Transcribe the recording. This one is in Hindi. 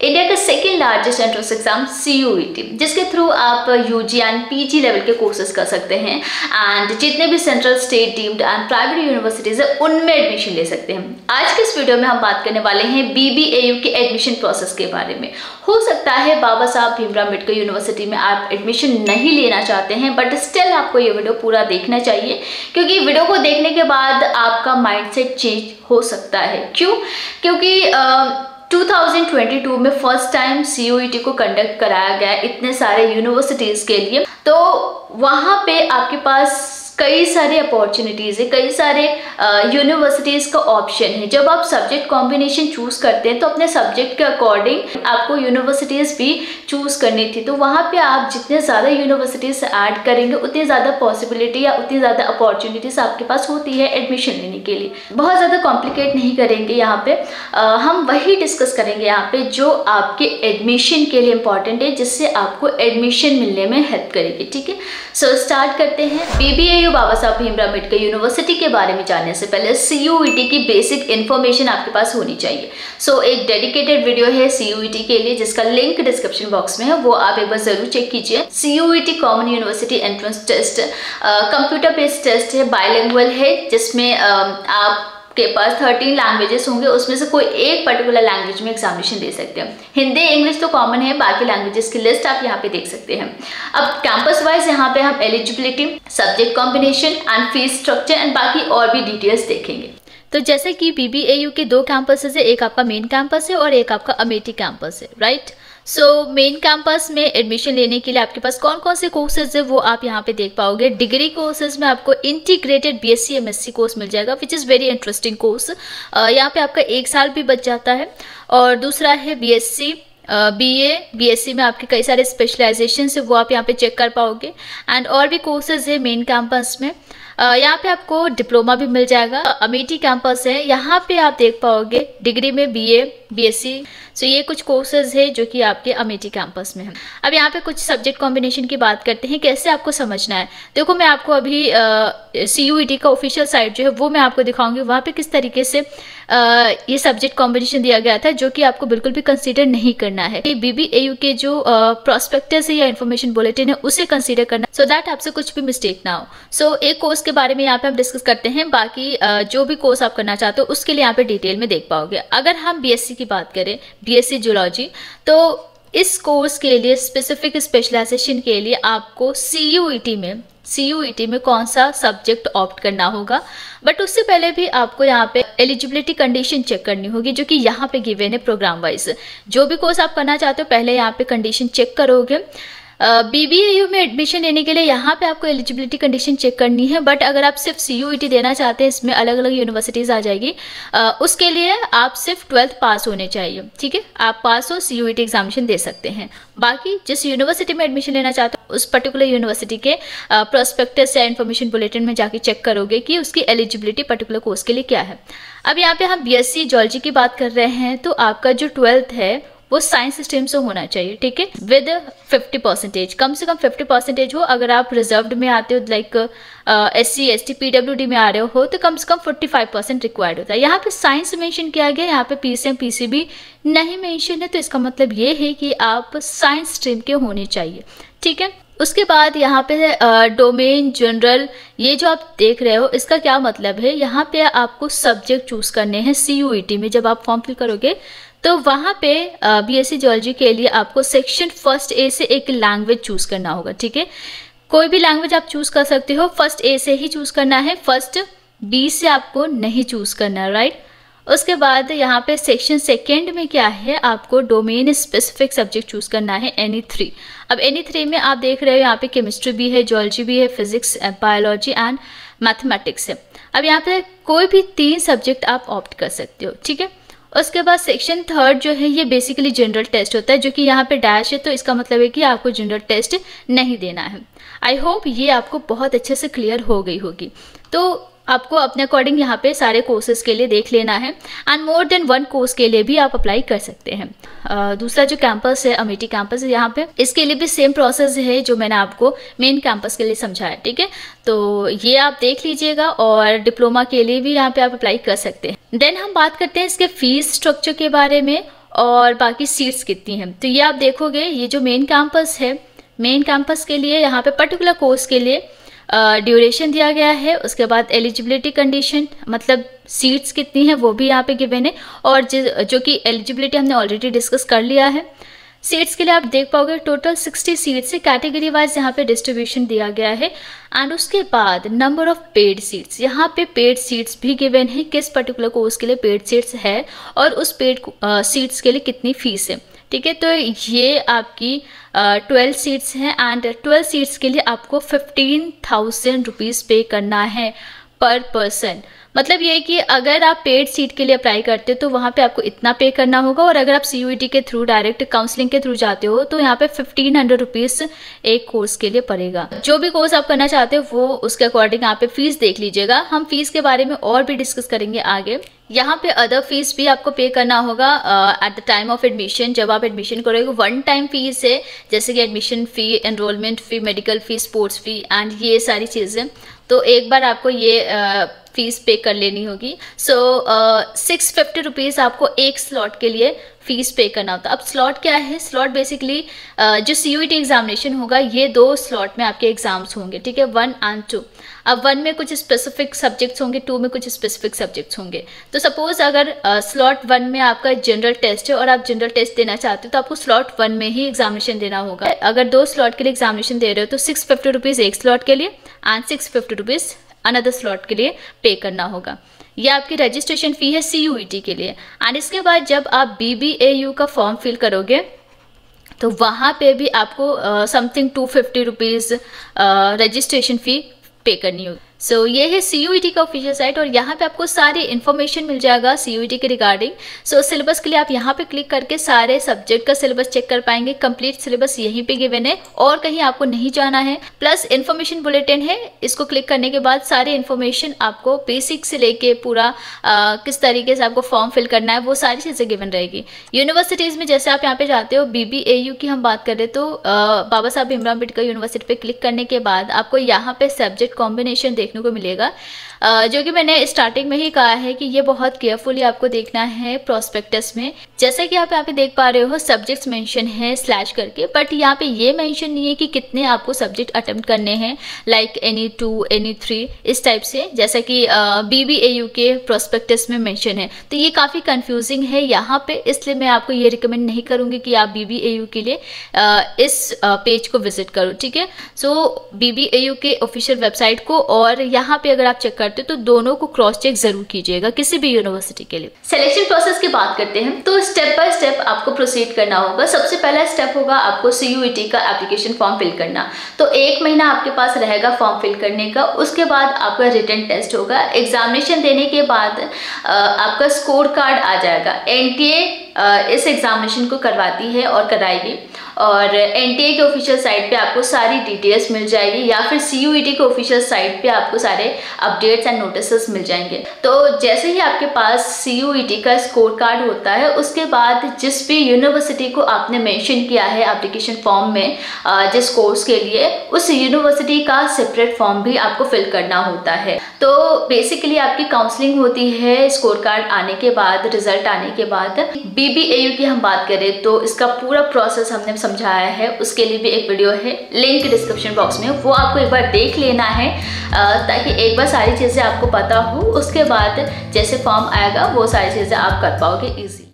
इंडिया का second largest entrance exam CUET, जिसके थ्रू आप UG एंड PG लेवल के कोर्सेज कर सकते हैं एंड जितने भी central, state, deemed and private universities है उनमें एडमिशन ले सकते हैं। आज के इस वीडियो में हम बात करने वाले हैं BBAU के एडमिशन प्रोसेस के बारे में। हो सकता है बाबा साहब भीमराव अम्बेडकर यूनिवर्सिटी में आप एडमिशन नहीं लेना चाहते हैं, बट स्टिल आपको ये वीडियो पूरा देखना चाहिए, क्योंकि वीडियो को देखने के बाद आपका माइंडसेट चेंज हो सकता है। क्यों? क्योंकि 2022 में फर्स्ट टाइम CUET को कंडक्ट कराया गया इतने सारे यूनिवर्सिटीज़ के लिए, तो वहाँ पे आपके पास कई सारे अपॉर्चुनिटीज़ है, कई सारे यूनिवर्सिटीज़ का ऑप्शन है। जब आप सब्जेक्ट कॉम्बिनेशन चूज़ करते हैं तो अपने सब्जेक्ट के अकॉर्डिंग आपको यूनिवर्सिटीज़ भी चूज़ करनी थी। तो वहाँ पे आप जितने ज़्यादा यूनिवर्सिटीज़ ऐड करेंगे उतनी ज़्यादा पॉसिबिलिटी या उतनी ज़्यादा अपॉर्चुनिटीज़ आपके पास होती है एडमिशन लेने के लिए। बहुत ज़्यादा कॉम्प्लिकेट नहीं करेंगे यहाँ पे, हम वही डिस्कस करेंगे यहाँ पे जो आपके एडमिशन के लिए इम्पॉर्टेंट है, जिससे आपको एडमिशन मिलने में हेल्प करेगी। ठीक है, सो स्टार्ट करते हैं। BBAU बाबा साहब भीमराव अम्बेडकर यूनिवर्सिटी के बारे में जानने से पहले CUET की बेसिक इन्फॉर्मेशन आपके पास होनी चाहिए। सो एक डेडिकेटेड वीडियो है CUET के लिए, जिसका लिंक डिस्क्रिप्शन बॉक्स में है, वो आप एक बार जरूर चेक कीजिए। CUET common university entrance test computer based test है, बाइलिंगुअल है, जिसमें आप के पास 13 लैंग्वेजेस होंगे, उसमें से कोई एक पर्टिकुलर लैंग्वेज में एग्जामिनेशन दे सकते हैं। हिंदी, इंग्लिश तो कॉमन है, बाकी लैंग्वेजेस की लिस्ट आप यहाँ पे देख सकते हैं। अब कैंपस वाइज यहाँ पे हम eligibility, subject combination and fees structure and बाकी और भी डिटेल्स देखेंगे। तो जैसे कि BBAU के 2 कैंपसेस है, एक आपका मेन कैंपस है और एक आपका अमेठी कैंपस है, राइट। सो मेन कैंपस में एडमिशन लेने के लिए आपके पास कौन कौन से कोर्सेज है वो आप यहाँ पे देख पाओगे। डिग्री कोर्सेज में आपको इंटीग्रेटेड BSc MSc कोर्स मिल जाएगा, which is very interesting course. यहाँ पे आपका 1 साल भी बच जाता है। और दूसरा है BSc BA, BSc में आपके कई सारे स्पेशलाइजेशन है, वो आप यहाँ पे चेक कर पाओगे। एंड और भी कोर्सेज है मेन कैंपस में। यहाँ पे आपको डिप्लोमा भी मिल जाएगा। अमेठी कैंपस है, यहाँ पे आप देख पाओगे डिग्री में BA BSc। सो ये कुछ कोर्सेज है जो कि आपके अमेठी कैंपस में है। अब यहाँ पे कुछ सब्जेक्ट कॉम्बिनेशन की बात करते हैं, कैसे आपको समझना है। देखो, मैं आपको अभी CUET का ऑफिशियल साइट जो है वो मैं आपको दिखाऊंगी, वहाँ पे किस तरीके से ये सब्जेक्ट कॉम्बिनेशन दिया गया था, जो कि आपको बिल्कुल भी कंसीडर नहीं करना है। BBAU के जो प्रोस्पेक्टस है या इन्फॉर्मेशन बुलेटिन है उसे कंसीडर करना, सो दैट आपसे कुछ भी मिस्टेक ना हो। सो एक कोर्स के बारे में यहाँ पे हम डिस्कस करते हैं, बाकी जो भी कोर्स आप करना चाहते हो उसके लिए यहाँ पे डिटेल में देख पाओगे। अगर हम BSc की बात करें, BSc जूलॉजी, तो इस कोर्स के लिए स्पेसिफिक स्पेशलाइजेशन के लिए आपको CUET में कौन सा सब्जेक्ट ऑप्ट करना होगा। बट उससे पहले भी आपको यहाँ पे एलिजिबिलिटी कंडीशन चेक करनी होगी, जो कि यहाँ पे गिवन है प्रोग्राम वाइज। जो भी कोर्स आप करना चाहते हो पहले यहाँ पे कंडीशन चेक करोगे। BBAU में एडमिशन लेने के लिए यहाँ पे आपको एलिजिबिलिटी कंडीशन चेक करनी है, बट अगर आप सिर्फ CUET देना चाहते हैं, इसमें अलग अलग यूनिवर्सिटीज़ आ जाएगी, उसके लिए आप सिर्फ 12th पास होने चाहिए। ठीक है, आप पास हो CUET एग्जामिनेशन दे सकते हैं। बाकी जिस यूनिवर्सिटी में एडमिशन लेना चाहते हो उस पर्टिकुलर यूनिवर्सिटी के प्रोस्पेक्टस या इन्फॉर्मेशन बुलेटिन में जाके चेक करोगे कि उसकी एलिजिबिलिटी पर्टिकुलर कोर्स के लिए क्या है। अब यहाँ पे हम BSc जूलॉजी की बात कर रहे हैं, तो आपका जो 12th है वो साइंस स्ट्रीम से होना चाहिए। ठीक है, विद 50%, कम से कम 50% हो। अगर आप रिजर्व्ड में आते हो, लाइक SC ST PWD में आ रहे हो, तो कम से कम 45% रिक्वायर्ड होता है। यहाँ पे साइंस मेंशन किया गया, यहाँ पे PCM PCB नहीं मेंशन है, तो इसका मतलब ये है कि आप साइंस स्ट्रीम के होने चाहिए। ठीक है, उसके बाद यहाँ पे डोमेन जनरल, ये जो आप देख रहे हो इसका क्या मतलब है, यहाँ पे आपको सब्जेक्ट चूज करने हैं CUET में। जब आप फॉर्म फिल करोगे तो वहाँ पे BSc जूलॉजी के लिए आपको सेक्शन फर्स्ट A से एक लैंग्वेज चूज करना होगा। ठीक है, कोई भी लैंग्वेज आप चूज कर सकते हो, फर्स्ट A से ही चूज करना है, फर्स्ट B से आपको नहीं चूज करना, राइट। उसके बाद यहाँ पे सेक्शन सेकेंड में क्या है, आपको डोमेन स्पेसिफिक सब्जेक्ट चूज करना है, NE3। अब NE3 में आप देख रहे हो यहाँ पे केमिस्ट्री भी है, जूलॉजी भी है, फिजिक्स, बायोलॉजी एंड मैथमेटिक्स है। अब यहाँ पे कोई भी 3 सब्जेक्ट आप ऑप्ट कर सकते हो। ठीक है, उसके बाद सेक्शन थर्ड जो है ये बेसिकली जनरल टेस्ट होता है, जो कि यहाँ पे डैश है, तो इसका मतलब है कि आपको जनरल टेस्ट नहीं देना है। आई होप ये आपको बहुत अच्छे से क्लियर हो गई होगी। तो आपको अपने अकॉर्डिंग यहाँ पे सारे कोर्सेज के लिए देख लेना है, एंड मोर देन 1 कोर्स के लिए भी आप अप्लाई कर सकते हैं। दूसरा जो कैंपस है, अमेठी कैंपस है, यहाँ पे इसके लिए भी सेम प्रोसेस है जो मैंने आपको मेन कैंपस के लिए समझाया। ठीक है, तो ये आप देख लीजिएगा, और डिप्लोमा के लिए भी यहाँ पे आप अप्लाई कर सकते हैं। देन हम बात करते हैं इसके फीस स्ट्रक्चर के बारे में, और बाकी सीट्स कितनी हैं। तो ये आप देखोगे, ये जो मेन कैंपस है, मेन कैंपस के लिए यहाँ पे पर्टिकुलर कोर्स के लिए ड्यूरेशन दिया गया है, उसके बाद एलिजिबिलिटी कंडीशन मतलब सीट्स कितनी है वो भी यहाँ पे गिवन है, और जो कि एलिजिबिलिटी हमने ऑलरेडी डिस्कस कर लिया है। सीट्स के लिए आप देख पाओगे टोटल 60 सीट्स है, कैटेगरी वाइज यहाँ पे डिस्ट्रीब्यूशन दिया गया है। एंड उसके बाद नंबर ऑफ पेड सीट्स, यहाँ पे पेड सीट्स भी गिवन है, किस पर्टिकुलर कोर्स के लिए पेड सीट्स है और उस पेड सीट्स के लिए कितनी फीस है। ठीक है, तो ये आपकी 12 सीट्स हैं एंड 12 सीट्स के लिए आपको 15,000 रुपीज़ पे करना है पर पर्सन। मतलब ये कि अगर आप पेड सीट के लिए अप्लाई करते हो तो वहाँ पे आपको इतना पे करना होगा, और अगर आप CUET के थ्रू डायरेक्ट काउंसलिंग के थ्रू जाते हो तो यहाँ पे 1500 रुपीज़ एक कोर्स के लिए पड़ेगा। जो भी कोर्स आप करना चाहते हो वो उसके अकॉर्डिंग यहाँ पे फीस देख लीजिएगा। हम फीस के बारे में और भी डिस्कस करेंगे आगे। यहाँ पे अदर फीस भी आपको पे करना होगा at the time of admission. जब आप एडमिशन करोगे 1 टाइम फीस है, जैसे कि admission fee, enrolment fee, medical fee, sports fee and ये सारी चीज़ें, तो एक बार आपको ये फीस पे कर लेनी होगी। सो 650 रुपीज़ आपको एक स्लॉट के लिए फ़ीस पे करना होता है। अब स्लॉट क्या है? स्लॉट बेसिकली जो CUET एग्जामिनेशन होगा ये 2 स्लॉट में आपके एग्जाम्स होंगे, ठीक है, 1 and 2। अब 1 में कुछ स्पेसिफिक सब्जेक्ट्स होंगे, 2 में कुछ स्पेसिफिक सब्जेक्ट्स होंगे। तो सपोज अगर स्लॉट 1 में आपका जनरल टेस्ट है और आप जनरल टेस्ट देना चाहते हो तो आपको स्लॉट 1 में ही एग्जामिनेशन देना होगा। अगर 2 स्लॉट के लिए एग्जामिनेशन दे रहे हो तो 650 रुपीज़ एक स्लॉट के लिए एंड 650 रुपीज़ अनदर स्लॉट के लिए पे करना होगा। ये आपकी रजिस्ट्रेशन फ़ी है CUET के लिए। एंड इसके बाद जब आप BBAU का फॉर्म फिल करोगे तो वहाँ पे भी आपको समथिंग 250 रुपीज़ रजिस्ट्रेशन फ़ी पे करनी होगी। सो ये है CUET का ऑफिशियल साइट, और यहाँ पे आपको सारी इन्फॉर्मेशन मिल जाएगा CUET के रिगार्डिंग। सो सिलेबस के लिए आप यहाँ पे क्लिक करके सारे सब्जेक्ट का सिलेबस चेक कर पाएंगे। कंप्लीट सिलेबस यहीं पे गिवन है और कहीं आपको नहीं जाना है। प्लस इन्फॉर्मेशन बुलेटिन है, इसको क्लिक करने के बाद सारी इन्फॉर्मेशन आपको बेसिक से लेके पूरा किस तरीके से आपको फॉर्म फिल करना है वो सारी चीज़ें गिवन रहेगी। यूनिवर्सिटीज़ में जैसे आप यहाँ पे जाते हो, BBAU की हम बात करें तो बाबा साहब भीमराव अम्बेडकर यूनिवर्सिटी पे क्लिक करने के बाद आपको यहाँ पे सब्जेक्ट कॉम्बिनेशन देखने को मिलेगा, जो कि मैंने स्टार्टिंग में ही कहा है कि ये बहुत केयरफुली आपको देखना है प्रोस्पेक्टस में। जैसे कि आप यहाँ पे देख पा रहे हो सब्जेक्ट्स मेंशन है स्लैश करके, बट यहाँ पे ये मेंशन नहीं है कि कितने आपको सब्जेक्ट अटेम्प्ट करने हैं, लाइक any 2 any 3 इस टाइप से, जैसा कि BBAU के प्रोस्पेक्टस में मेंशन है। तो ये काफ़ी कंफ्यूजिंग है यहाँ पे, इसलिए मैं आपको ये रिकमेंड नहीं करूँगी कि आप BBAU के लिए इस पेज को विजिट करो, ठीक है। सो BBAU के ऑफिशियल वेबसाइट को और यहाँ पे अगर आप चेक करते हो तो दोनों को क्रॉस चेक जरूर कीजिएगा किसी भी यूनिवर्सिटी के लिए। सिलेक्शन प्रोसेस की बात करते हैं तो स्टेप बाय स्टेप आपको प्रोसीड करना होगा। सबसे पहला स्टेप होगा आपको CUET का एप्लीकेशन फॉर्म फिल करना। तो 1 महीना आपके पास रहेगा फॉर्म फिल करने का। उसके बाद आपका रिटन टेस्ट होगा। एग्जामिनेशन देने के बाद आपका स्कोर कार्ड आ जाएगा। NTA इस एग्जामिनेशन को करवाती है और कराएगी, और NTA के ऑफिशियल साइट पे आपको सारी डिटेल्स मिल जाएगी, या फिर CUET के ऑफिशियल साइट पे आपको सारे अपडेट्स एंड नोटिसेस मिल जाएंगे। तो जैसे ही आपके पास CUET का स्कोर कार्ड होता है, उसके बाद जिस भी यूनिवर्सिटी को आपने मेंशन किया है एप्लीकेशन फॉर्म में जिस कोर्स के लिए, उस यूनिवर्सिटी का सेपरेट फॉर्म भी आपको फिल करना होता है। तो बेसिकली आपकी काउंसलिंग होती है स्कोर कार्ड आने के बाद, रिजल्ट आने के बाद। BBAU की हम बात करें तो इसका पूरा प्रोसेस हमने समझाया है, उसके लिए भी एक वीडियो है, लिंक डिस्क्रिप्शन बॉक्स में, वो आपको एक बार देख लेना है ताकि एक बार सारी चीज़ें आपको पता हो। उसके बाद जैसे फॉर्म आएगा वो सारी चीज़ें आप कर पाओगे ईजी।